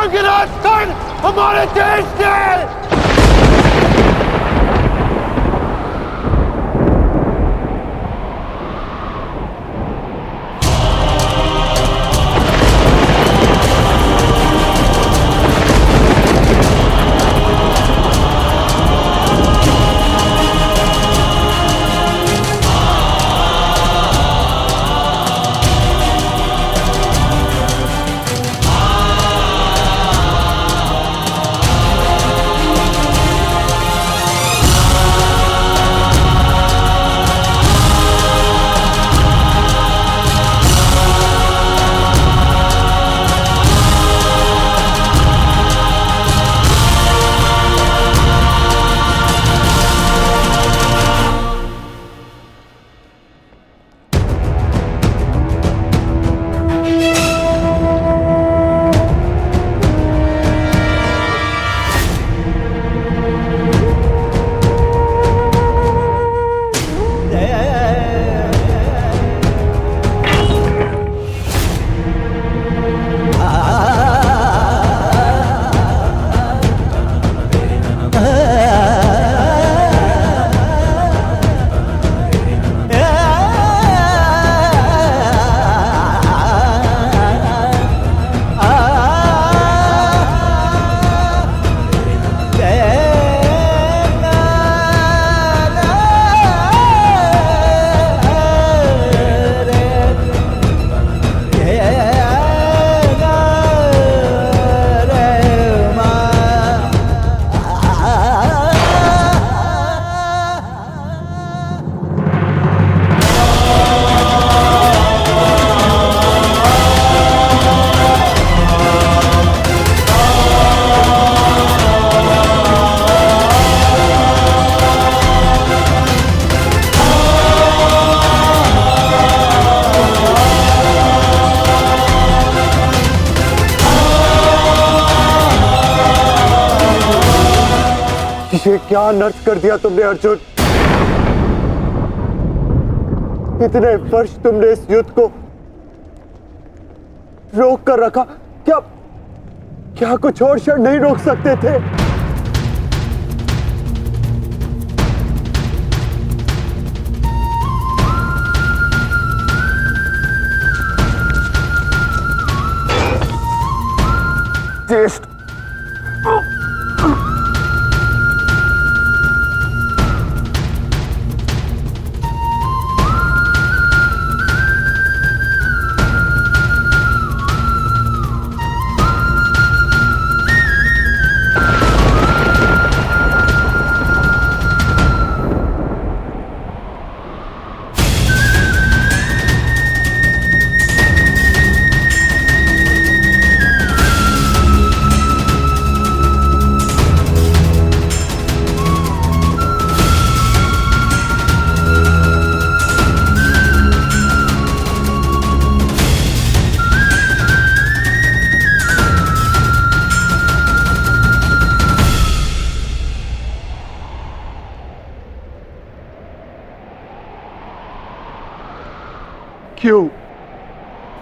अनगिनत सन हमारे देश ने ये क्या अनर्थ कर दिया तुमने अर्जुन। इतने वर्ष तुमने इस युद्ध को रोक कर रखा, क्या कुछ और क्षण नहीं रोक सकते थे? ज्येष्ठ,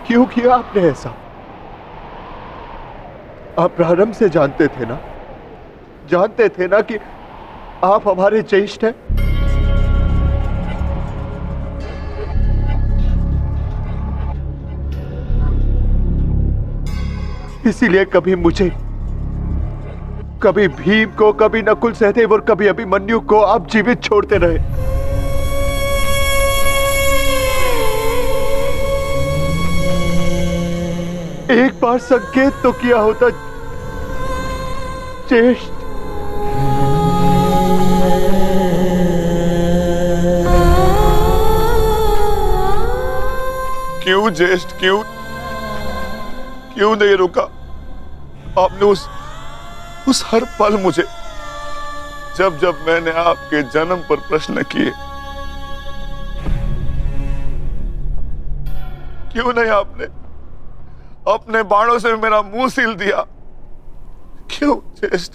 क्यों किया आपने ऐसा? आप प्रारंभ से जानते थे ना कि आप हमारे ज्येष्ठ हैं। इसीलिए कभी मुझे, कभी भीम को, कभी नकुल सहदेव और कभी अभिमन्यु को आप जीवित छोड़ते रहे। एक बार संकेत तो किया होता ज्येष्ठ। क्यों ज्येष्ठ, क्यों नहीं रुका आपने? उस हर पल मुझे, जब मैंने आपके जन्म पर प्रश्न किए, क्यों नहीं आपने अपने बाणों से मेरा मुंह सील दिया? क्यों ज्येष्ठ?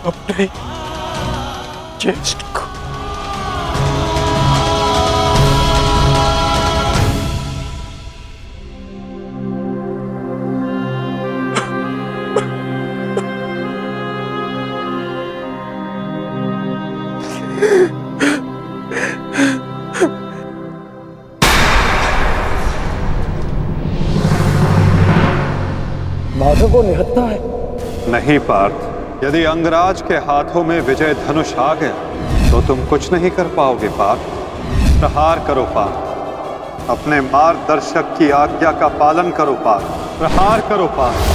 अपने ज्येष्ठ को। माधव को निहत्था है। नहीं पार्थ, यदि अंगराज के हाथों में विजय धनुष आ गया तो तुम कुछ नहीं कर पाओगे पार्थ। प्रहार करो पार्थ, अपने मार्गदर्शक की आज्ञा का पालन करो पार्थ। प्रहार करो पार्थ।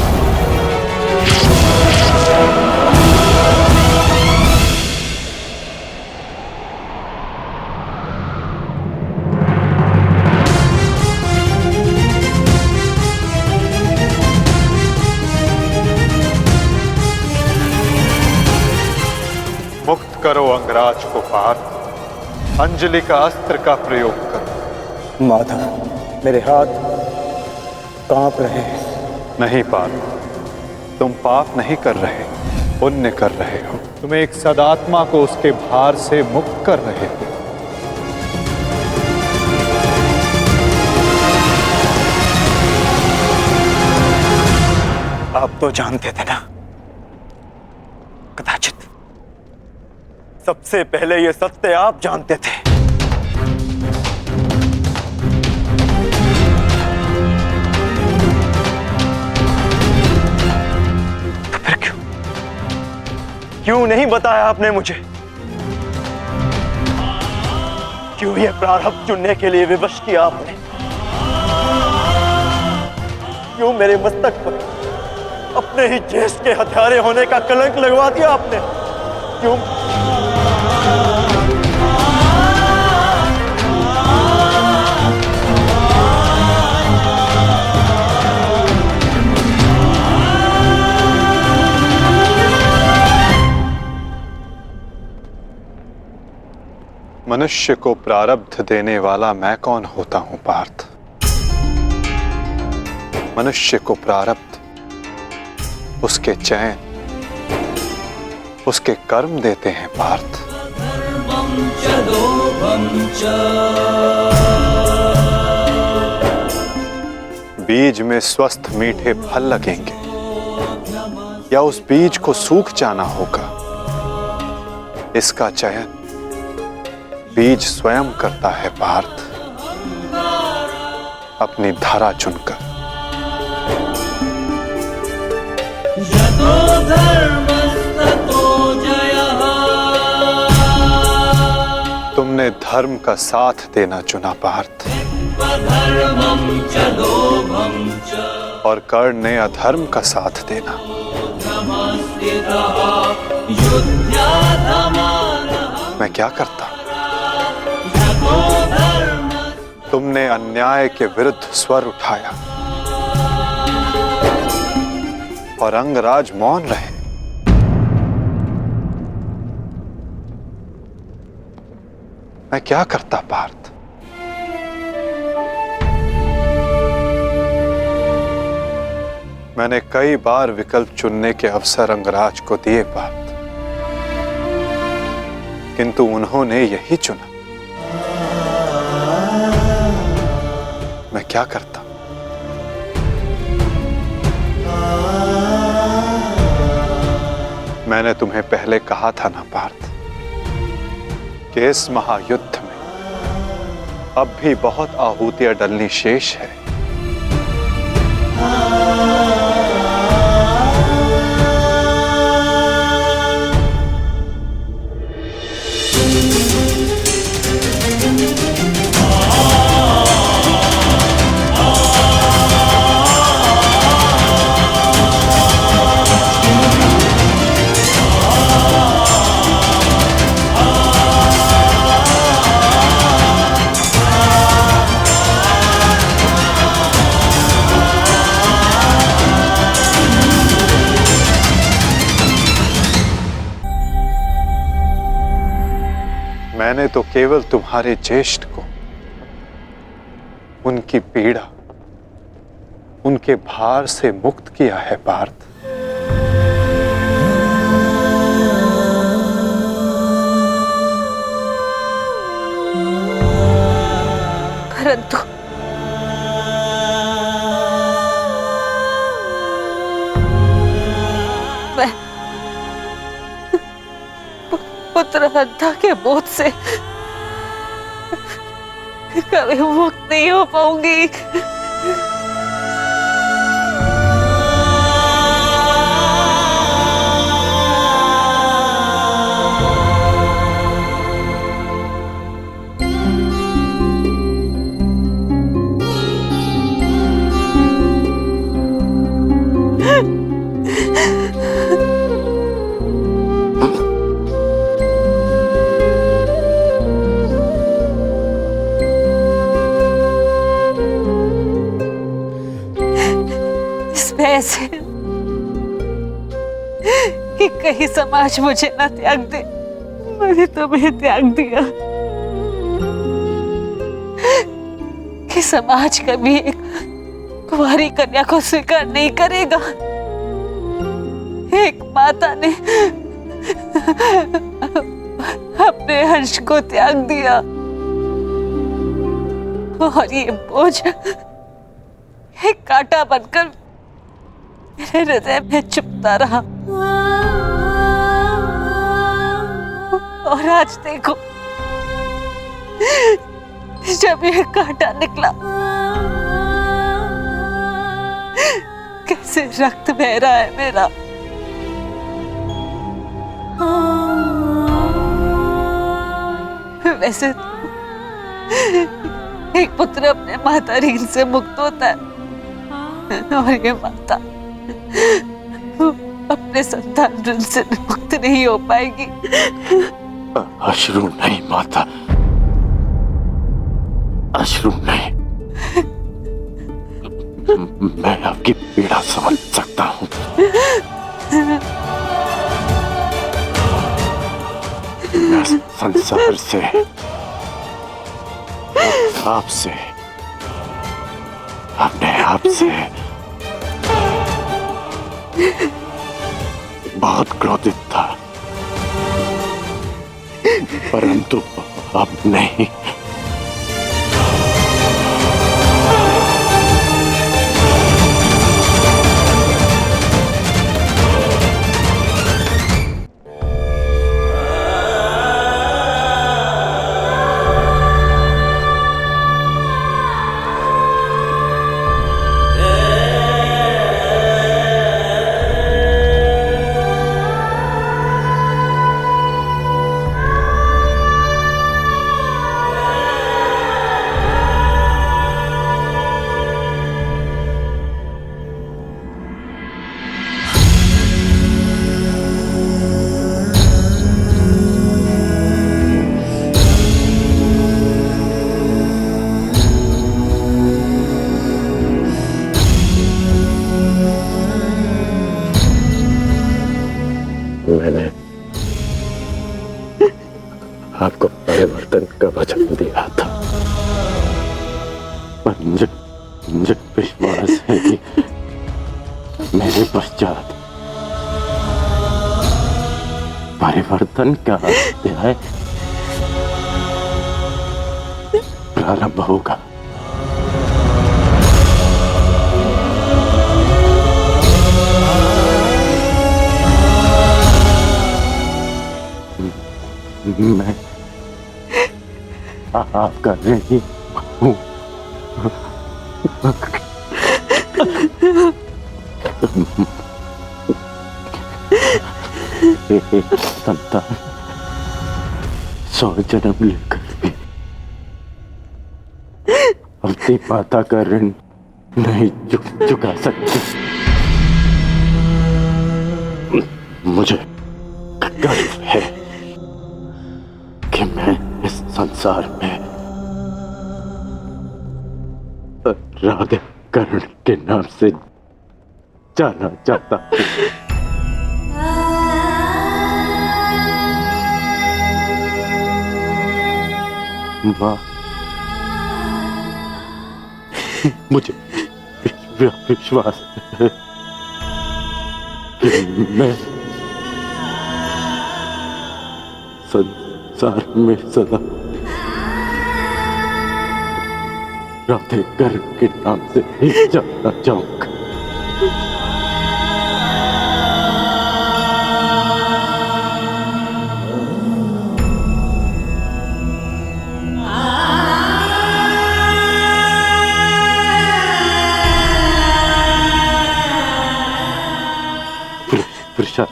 मुक्त करो अंगराज को पार्थ। अंजलि का अस्त्र का प्रयोग करो। माधव, मेरे हाथ कांप रहे हैं। नहीं पार्थ, तुम पाप नहीं कर रहे, पुण्य कर रहे हो। तुम एक सदात्मा को उसके भार से मुक्त कर रहे हो। आप तो जानते थे ना, कदाचित सबसे पहले ये सत्य आप जानते थे। तो फिर क्यों नहीं बताया आपने मुझे? क्यों ये प्रारब्ध चुनने के लिए विवश किया आपने? क्यों मेरे मस्तक पर अपने ही ज्येष्ठ के हत्यारे होने का कलंक लगवा दिया आपने? क्यों? मनुष्य को प्रारब्ध देने वाला मैं कौन होता हूं पार्थ? मनुष्य को प्रारब्ध उसके चयन, उसके कर्म देते हैं पार्थ। बीज में स्वस्थ मीठे फल लगेंगे या उस बीज को सूख जाना होगा, इसका चयन बीज स्वयं करता है पार्थ, अपनी धारा चुनकर। तुमने धर्म का साथ देना चुना पार्थ, और कर्ण ने अधर्म का साथ देना। मैं क्या करता? तुमने अन्याय के विरुद्ध स्वर उठाया और अंगराज मौन रहे। मैं क्या करता पार्थ? मैंने कई बार विकल्प चुनने के अवसर अंगराज को दिए पार्थ, किंतु उन्होंने यही चुना। मैं क्या करता? मैंने तुम्हें पहले कहा था ना पार्थ कि इस महायुद्ध में अब भी बहुत आहुतियां डलनी शेष है। मैंने तो केवल तुम्हारे ज्येष्ठ को उनकी पीड़ा, उनके भार से मुक्त किया है पार्थ। परंतु मैं पुत्र हत्या के बोझ से कभी मुक्त नहीं हो पाऊंगी। ऐसे कि कहीं समाज मुझे ना त्याग दे। मैंने तुम्हें त्याग दिया कि समाज कभी एक कुंवारी कन्या को स्वीकार नहीं करेगा। एक माता ने अपने अंश को त्याग दिया और ये बोझ एक कांटा बनकर मेरे हृदय में चुभता रहा। और आज देखो, जब ये कांटा निकला, कैसे रक्त बह रहा है मेरा। वैसे एक पुत्र अपने माता ऋण से मुक्त होता है और ये माता अपने संतान ऋण से मुक्त नहीं हो पाएगी। अश्रु नहीं माता, अश्रु नहीं। मैं आपकी पीड़ा समझ सकता हूँ। मैं संसार से, आपसे, अपने आप से बहुत क्रोधित था, परंतु अब नहीं। मैंने आपको परिवर्तन का वचन दिया था, पर मुझे विश्वास है कि मेरे पश्चात परिवर्तन का अध्याय प्रारंभ होगा। मैं आपका नहीं हूँ। संतान 100 जन्म लेकर भी अपनी माता का ऋण नहीं चुका सकती। मुझे गर्व है कि मैं इस संसार में राधा कर्ण के नाम से जाना चाहता हूँ। माँ, मुझे विश्वास है कि मैं संसार में सदा राधे कर के नाम से ही जाना चाहूंगा। प्रशांत,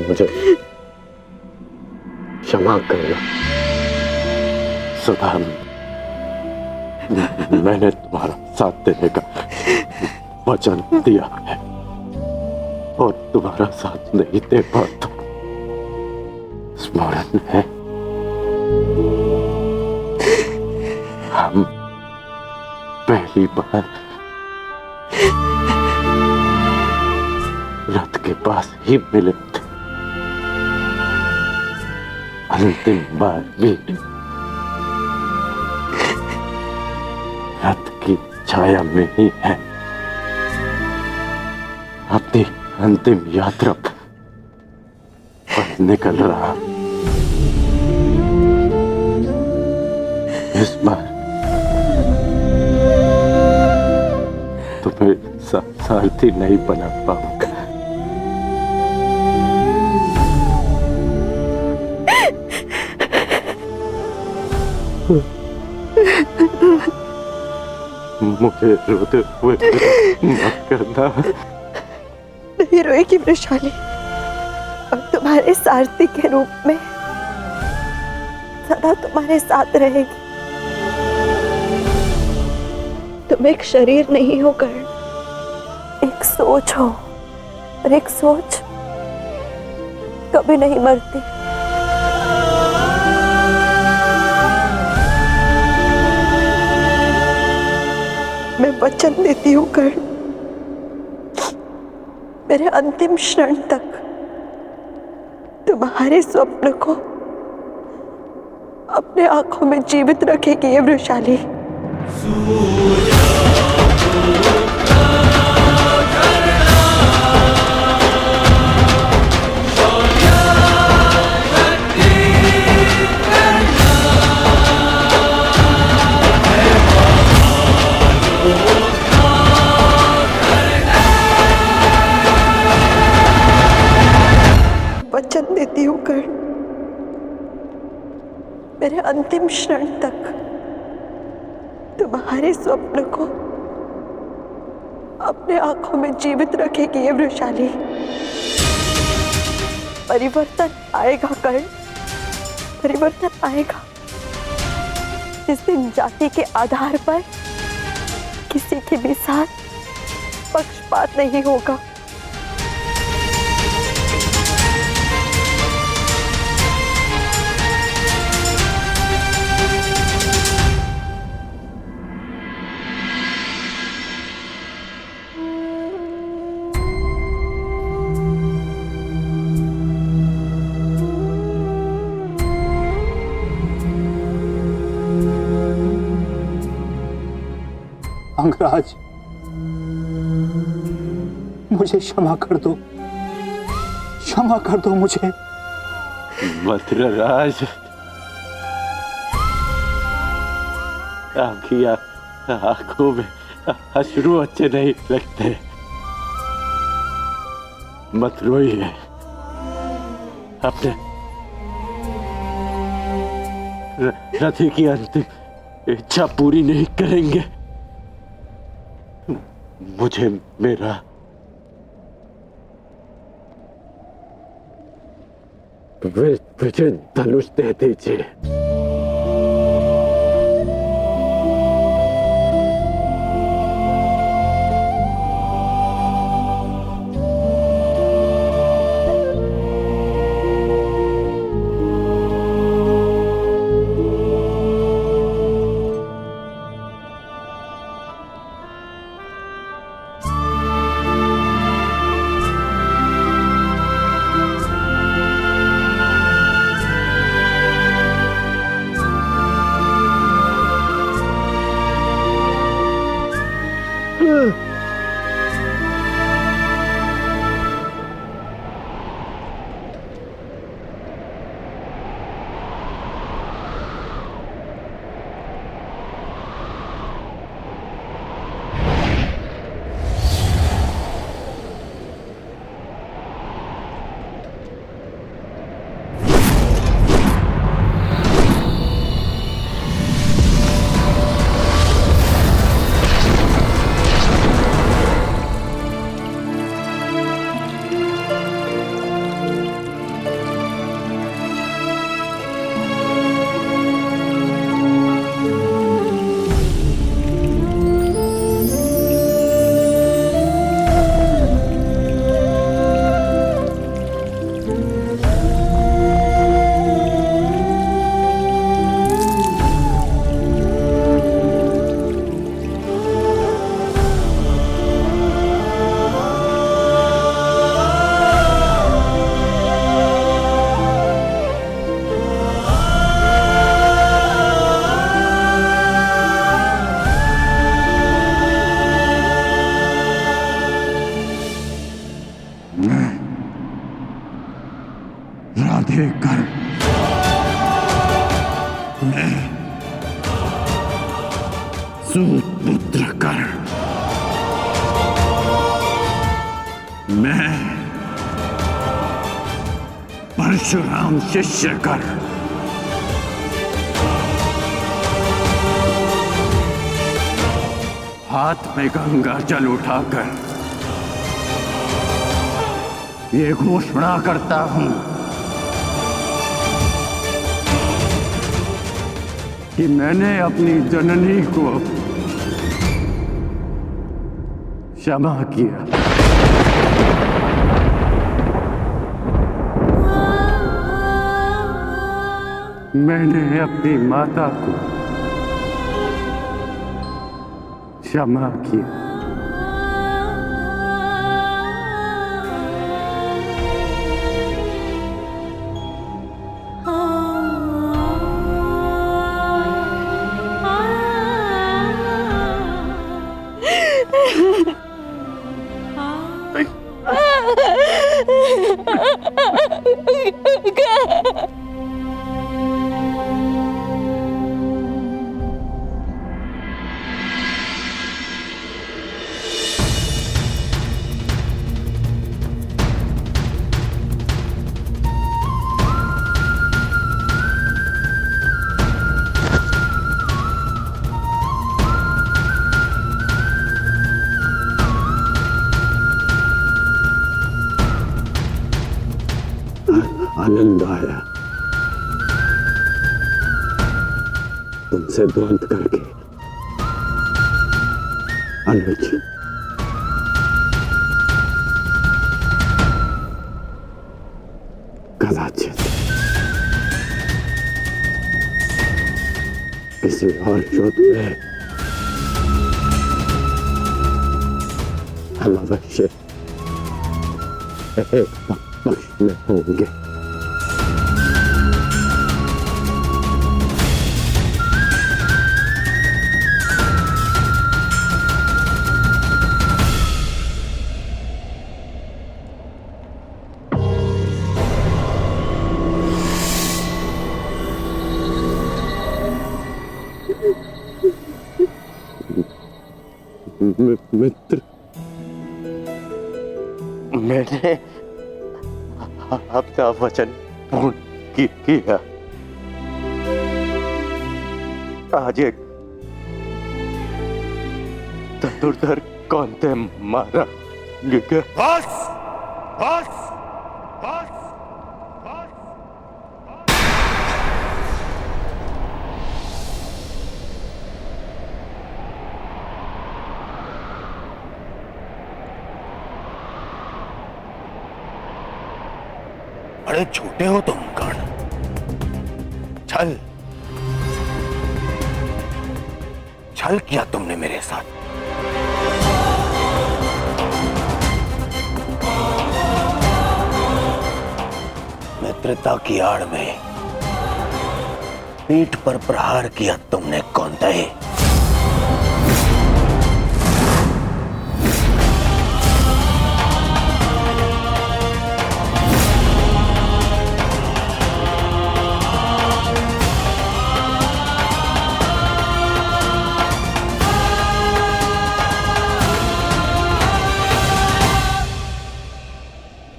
मुझे क्षमा करना। सुधा, मैंने तुम्हारा साथ देने का वचन दिया है और तुम्हारा साथ नहीं दे पाता। स्मरण है, हम पहली बार रथ के पास ही मिले थे, अंतिम बार भी रथ की छाया में ही है। अपनी अंतिम यात्रा पर निकल रहा। इस बार तुम्हें सारथी नहीं बना पाऊंगा। मुझे रोते हुए मत करना। नहीं रोएगी वृषाली, और तुम्हारे सारथी के रूप में सदा तुम्हारे साथ रहेगी। तुम एक शरीर नहीं हो कर्ण, एक सोच हो, और एक सोच कभी नहीं मरती। मैं वचन देती हूँ कर्ण, मेरे अंतिम क्षण तक तुम्हारे स्वप्न को अपने आंखों में जीवित रखेगी ये वृषाली। वचन देती हूँ कर्ण, मेरे अंतिम क्षण तक तुम्हारे स्वप्न को अपने आंखों में जीवित रखेगी ये वृषाली। परिवर्तन आएगा कर्ण, परिवर्तन आएगा। जिस दिन जाति के आधार पर किसी के भी साथ पक्षपात नहीं होगा। अंगराज, मुझे क्षमा कर दो, क्षमा कर दो मुझे। मथुराराज, आपकी आंखों में अश्रु अच्छे नहीं लगते। मत रोइए, अपने रथी की अंतिम इच्छा पूरी नहीं करेंगे। मुझे मेरा विजय धनुष दे दीजिए। सूतपुत्र कर्ण, मैं परशुराम शिष्य कर्ण हाथ में गंगा जल उठाकर ये घोषणा करता हूं कि मैंने अपनी जननी को क्षमा किया। मैंने अपनी माता को क्षमा किया। आनंद आया तुमसे द्वंद करके अनुज। कदाचित किसी और युद्ध में हम अवश्य एक पक्ष में होंगे। मित्र, मैंने आपका वचन पूर्ण किया। आज एक धनुर्धर कौनते मारा गया। बस बस बस बस। बड़े छोटे हो तुम कर्ण। छल छल किया तुमने मेरे साथ। मित्रता की आड़ में पीठ पर प्रहार किया तुमने कौनते।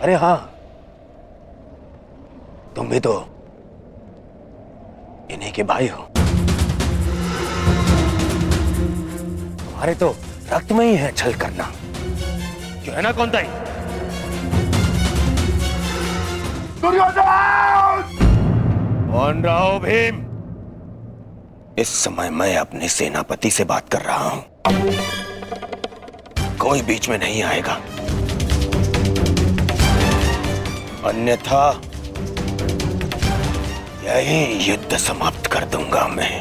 अरे हाँ, तुम भी तो इन्हीं के भाई हो। तुम्हारे तो रक्त में ही है छल करना, जो है ना कौनता। कौन रहा हो भीम? इस समय मैं अपने सेनापति से बात कर रहा हूं, कोई बीच में नहीं आएगा, अन्यथा यही युद्ध समाप्त कर दूंगा मैं।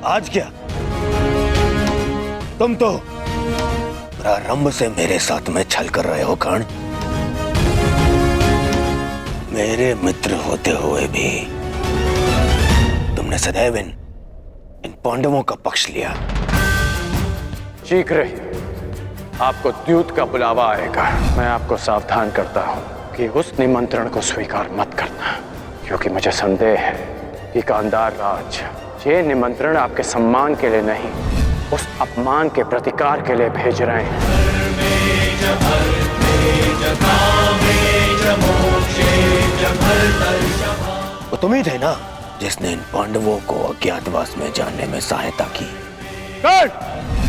आज क्या तुम तो प्रारंभ से मेरे साथ में छल कर रहे हो कर्ण। मेरे मित्र होते हुए भी तुमने सदैव इन पांडवों का पक्ष लिया। शीघ्र ही आपको द्यूत का बुलावा आएगा। मैं आपको सावधान करता हूँ कि उस निमंत्रण को स्वीकार मत करना, क्योंकि मुझे संदेह है कि कांदार राज ये निमंत्रण आपके सम्मान के लिए नहीं, उस अपमान के प्रतिकार के लिए भेज रहे हैं। वो तुम ही थे ना जिसने इन पांडवों को अज्ञातवास में जाने में सहायता की।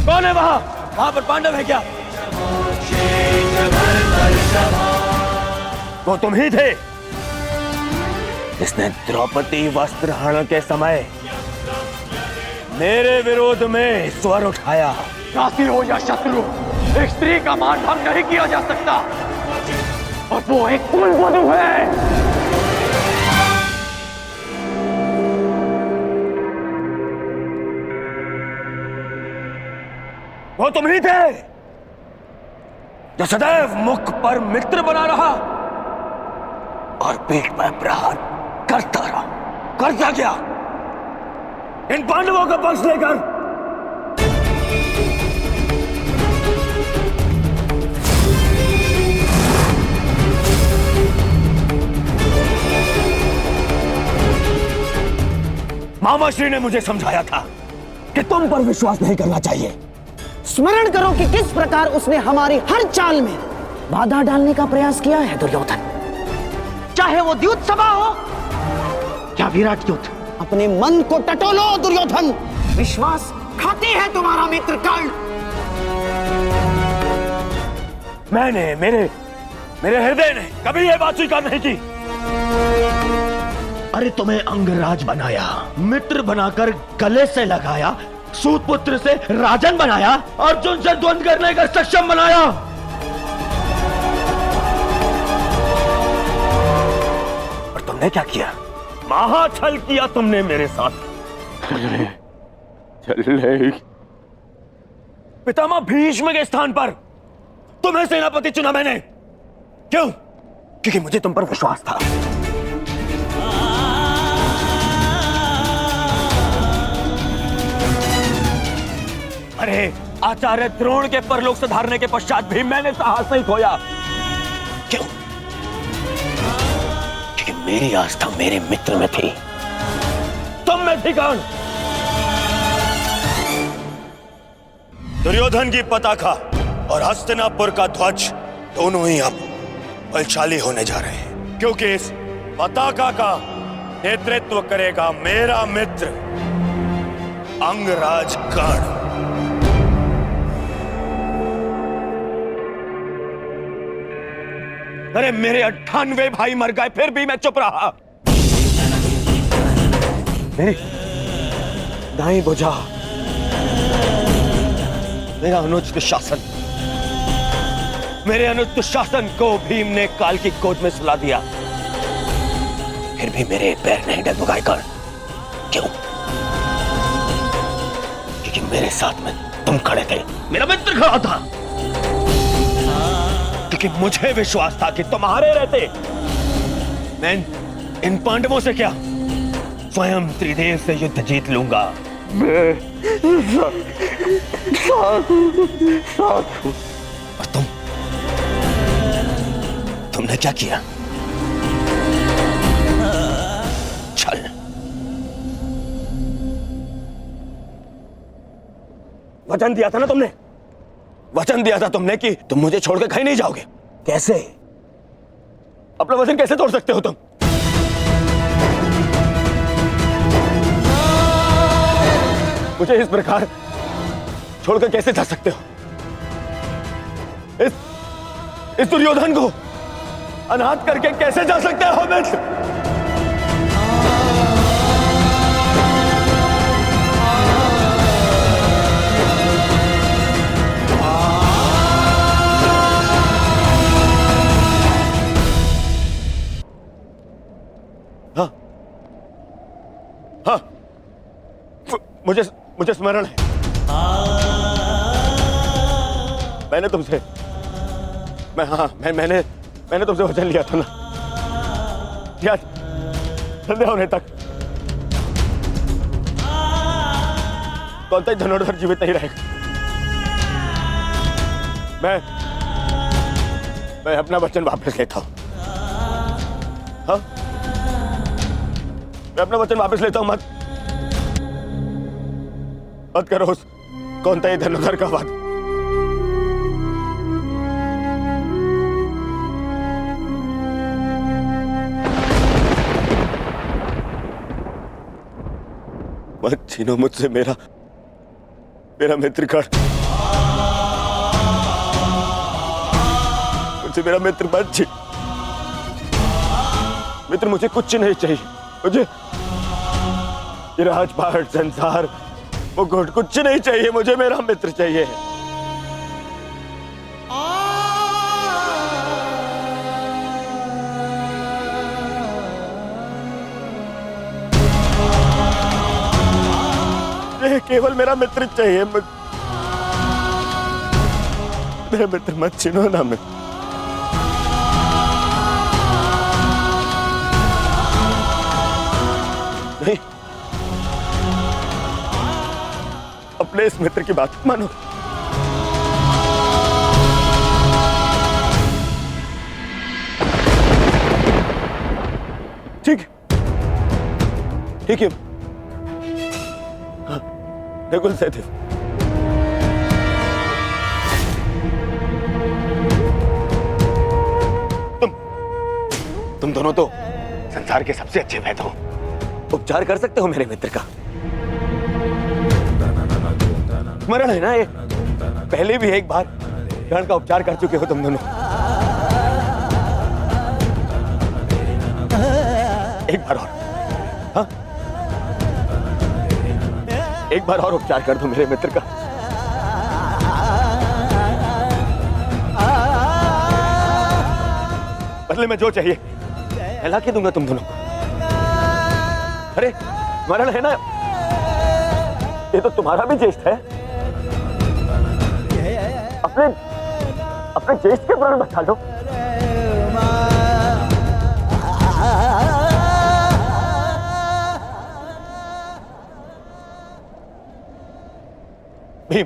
कौन है वहां पर पांडव है क्या? वो तुम ही थे जिसने द्रौपदी वस्त्रहरण के समय मेरे विरोध में स्वर उठाया। साथी हो या शत्रु, एक स्त्री का मान भंग नहीं किया जा सकता, और वो एक कुलवधू है। वो तुम ही थे जो सदैव मुख पर मित्र बना रहा और पीठ पर प्रहार करता रहा। करता क्या? इन पांडवों का पक्ष लेकर मामाश्री ने मुझे समझाया था कि तुम पर विश्वास नहीं करना चाहिए। स्मरण करो कि किस प्रकार उसने हमारी हर चाल में बाधा डालने का प्रयास किया है दुर्योधन। चाहे वो द्यूत सभा हो या विराट युद्ध, अपने मन को टटोलो दुर्योधन। विश्वास खाती है तुम्हारा मित्र कर्ण। मेरे हृदय ने कभी यह बात स्वीकार नहीं की। अरे तुम्हें अंगराज बनाया, मित्र बनाकर गले से लगाया, सूतपुत्र से राजन बनाया, अर्जुन से द्वंद्व करने का सक्षम बनाया। और तुमने क्या किया? महाछल किया तुमने मेरे साथ। चले पितामह भीष्म के स्थान पर तुम्हें सेनापति चुना मैंने। क्यों? क्योंकि मुझे तुम पर विश्वास था। अरे आचार्य द्रोण के परलोक सुधारने के पश्चात भी मैंने साहस नहीं खोया। क्यों? क्योंकि मेरी आस्था मेरे मित्र में थी। तुम में थी कौन? दुर्योधन की पताका और हस्तिनापुर का ध्वज दोनों ही अब बलशाली होने जा रहे हैं, क्योंकि इस पताका का नेतृत्व करेगा मेरा मित्र अंगराज कर्ण। अरे मेरे 98 भाई मर गए, फिर भी मैं चुप रहा। मेरी दाई भुजा, मेरा अनुचित शासन, मेरे अनुचित शासन को भीम ने काल की गोद में सुला दिया। फिर भी मेरे पैर नहीं डगमगाए कर्ण। क्यों? क्योंकि मेरे साथ में तुम खड़े थे, मेरा मित्र खड़ा था। क्योंकि मुझे विश्वास था कि तुम्हारे रहते मैं इन पांडवों से क्या, स्वयं त्रिदेव से युद्ध जीत लूंगा। और तुमने क्या किया? छल। वचन दिया था ना तुमने, वचन दिया था तुमने कि तुम मुझे छोड़कर कहीं नहीं जाओगे। कैसे? अपना वचन कैसे तोड़ सकते हो तुम? मुझे इस प्रकार छोड़कर कैसे जा सकते हो? इस दुर्योधन को अनाथ करके कैसे जा सकते हो मित्र? हाँ, मुझे स्मरण है। मैंने तुमसे मैंने तुमसे वचन लिया था ना, याद? संध्या होने तक कौन सा धनुर्धर जीवित नहीं रहेगा। मैं अपना वचन वापस लेता हूं। हाँ, मैं अपना वचन वापस लेता हूं। मत करो उस कौन था ये धनुधर का वाद। मत छीनो मुझसे मेरा मित्रगण। मुझसे मेरा मित्र मत छीन। मित्र मुझे कुछ नहीं चाहिए। मुझे ये राजपाट, संसार, मुकुट कुछ नहीं चाहिए। मुझे मेरा मित्र चाहिए। केवल मेरा मित्र चाहिए। मेरा मित्र मत छीनो ना। मैं नहीं, अपने इस मित्र की बात मानो। ठीक है। नकुल सहदेव, तुम दोनों तो संसार के सबसे अच्छे वैद्य हो। उपचार कर सकते हो मेरे मित्र का। मरण है ना ये। पहले भी एक बार प्राण का उपचार कर चुके हो तुम दोनों। एक बार और। हाँ, एक बार और उपचार कर दो मेरे मित्र का। बदले में जो चाहिए मैं ला के दूंगा तुम दोनों को। अरे मरण है ना, ये तो तुम्हारा भी ज्येष्ठ है। अपने ज्येष्ठ के प्राण बचा लो। भीम,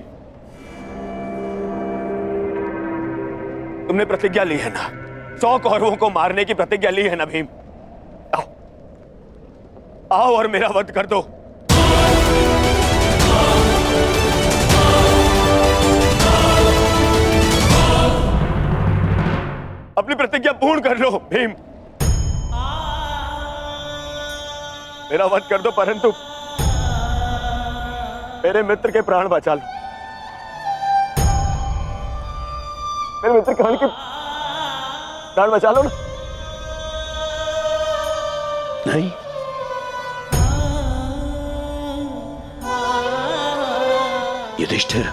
तुमने प्रतिज्ञा ली है ना? 100 कौरवों को मारने की प्रतिज्ञा ली है ना भीम? आओ और मेरा वध कर दो। अपनी प्रतिज्ञा पूर्ण कर लो भीम। मेरा वध कर दो, परंतु मेरे मित्र के प्राण बचा लो। मेरे मित्र कर्ण के प्राण बचा लो ना। नहीं, युधिष्ठिर,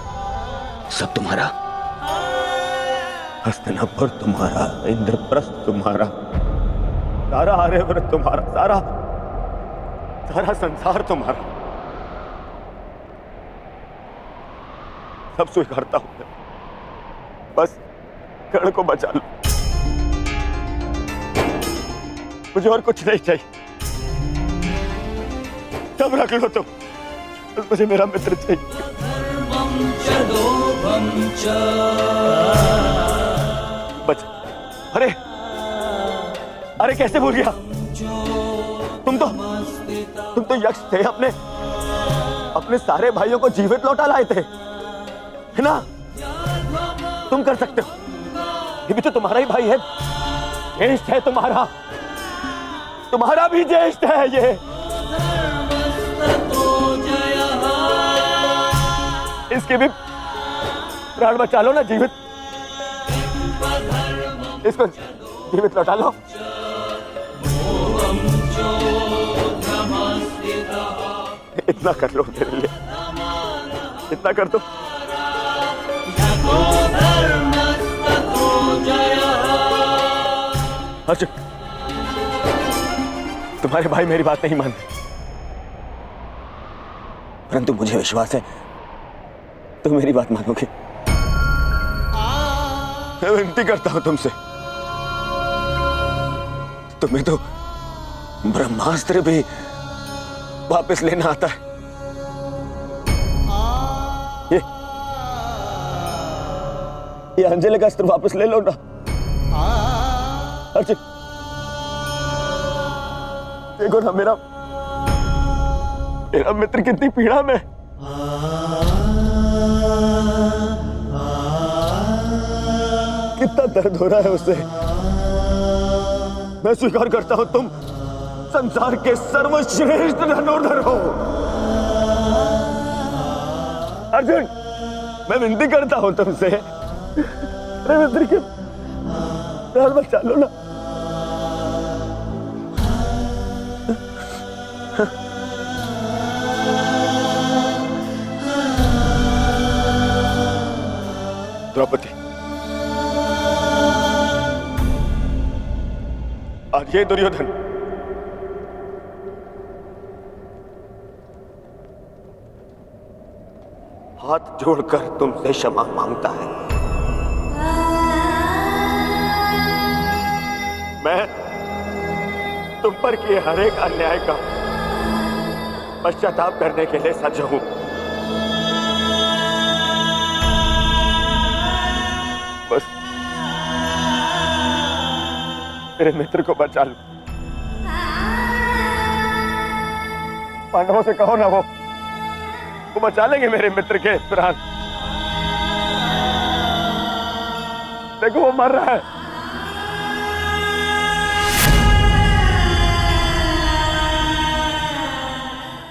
सब तुम्हारा। हस्तिनापुर तुम्हारा, इंद्रप्रस्थ तुम्हारा, सारा आर्यव्रत तुम्हारा, सारा संसार तुम्हारा। सब स्वीकारता हूं। बस कर्ण को बचा लो। मुझे और कुछ नहीं चाहिए। सब रख लो तुम। बस मुझे मेरा मित्र चाहिए। बच। अरे कैसे भूल गया? तुम तो यक्ष थे। अपने सारे भाइयों को जीवित लौटा लाए थे, है ना? तुम कर सकते हो। ये भी तो तुम्हारा ही भाई है, ज्येष्ठ है तुम्हारा भी ज्येष्ठ है ये। इसके भी प्राण बचा लो ना, जीवित। इसको जीवित लौटा लो। इतना कर लो मेरे लिए, इतना कर दो। अर्जुन, तुम्हारे भाई मेरी बात नहीं मानते, परंतु मुझे विश्वास है तुम मेरी बात मानोगे। मैं विनती करता हूं तुमसे, तुम्हें तो ब्रह्मास्त्र भी वापस लेना आता है। ये अंजलि का अस्त्र वापस ले लो ना। अर्जुन, देखो ना मेरा मित्र कितनी पीड़ा में। कितना दर्द हो रहा है उसे। मैं स्वीकार करता हूं तुम संसार के सर्वश्रेष्ठ धनुर्धर हो। अर्जुन, मैं विनती करता हूं तुमसे, मेरे मित्र के प्राण बचा लो ना। द्रौपदी, आज ये दुर्योधन हाथ जोड़कर तुमसे क्षमा मांगता है। मैं तुम पर किए हर एक अन्याय का पश्चाताप करने के लिए सज्ज हूं। बस मेरे मित्र को बचा लो। पांडवों से कहो ना, वो बचा लेंगे मेरे मित्र के प्राण। देखो वो मर रहा है।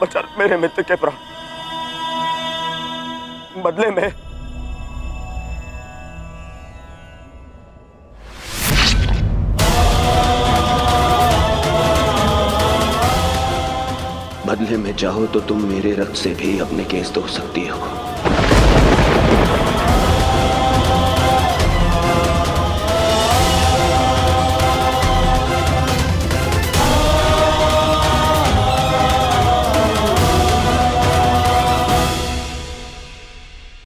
बचा मेरे मित्र के प्राण। बदले में बदले में चाहो तो तुम मेरे रक्त से भी अपने केस धो सकती हो।